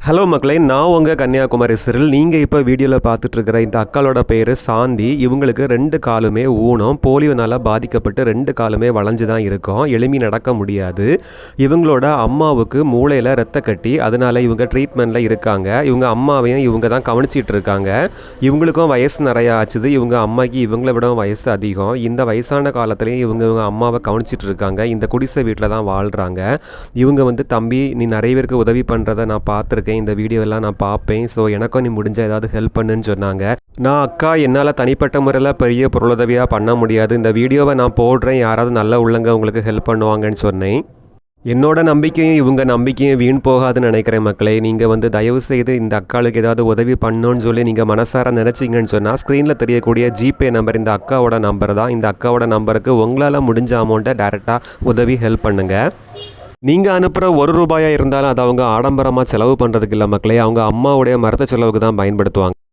Hello மக்களே, நான் உங்கள் கன்னியாகுமரி சிறில். நீங்கள் இப்போ வீடியோவில் பார்த்துட்ருக்கிற இந்த அக்காளோட பேர் சாந்தி. இவங்களுக்கு 2 காலுமே ஊனம், போலியோனால் பாதிக்கப்பட்டு 2 காலுமே வளைஞ்சு தான் இருக்கும், எளிமை நடக்க முடியாது. இவங்களோட அம்மாவுக்கு மூளையில் ரத்த கட்டி, அதனால் இவங்க ட்ரீட்மெண்ட்டில் இருக்காங்க. இவங்க அம்மாவையும் இவங்க தான் கவனிச்சிட்டு இருக்காங்க. இவங்களுக்கும் வயசு நிறையா ஆச்சுது. இவங்க அம்மாவுக்கு இவங்கள விட வயசு அதிகம். இந்த வயசான காலத்துலேயும் இவங்க அம்மாவை கவனிச்சிட்டு இருக்காங்க. இந்த குடிசை வீட்டில் தான் வாழ்கிறாங்க. இவங்க தம்பி, நீ நிறைய பேருக்கு உதவி பண்ணுறதை நான் பார்த்துருக்கேன், இந்த வீடியோலாம் நான் பார்ப்பேன், ஸோ எனக்கும் நீ முடிஞ்ச ஏதாவது ஹெல்ப் பண்ணுன்னு சொன்னாங்க. நான் அக்கா, என்னால் தனிப்பட்ட முறையில் பெரிய பொருளுதவியாக பண்ண முடியாது, இந்த வீடியோவை நான் போடுறேன், யாராவது நல்ல உள்ளங்க உங்களுக்கு ஹெல்ப் பண்ணுவாங்கன்னு சொன்னேன். என்னோட நம்பிக்கையும் இவங்க நம்பிக்கையும் வீண் போகாதுன்னு நினைக்கிறேன் மக்களே. நீங்கள் தயவு செய்து இந்த அக்காளுக்கு ஏதாவது உதவி பண்ணணுன்னு சொல்லி நீங்கள் மனசார நினச்சிங்கன்னு சொன்னால், ஸ்க்ரீனில் தெரியக்கூடிய ஜிபே நம்பர் இந்த அக்காவோட நம்பர் தான். இந்த அக்காவோட நம்பருக்கு உங்களால் முடிஞ்ச அமௌண்ட்டை டேரெக்டாக உதவி ஹெல்ப் பண்ணுங்கள். நீங்கள் அனுப்புகிற ₹1 இருந்தாலும் அது அவங்க ஆடம்பரமாக செலவு பண்ணுறதுக்கு இல்லை மக்களே, அவங்க அம்மாவுடைய மருத்துவ செலவுக்கு தான் பயன்படுத்துவாங்க.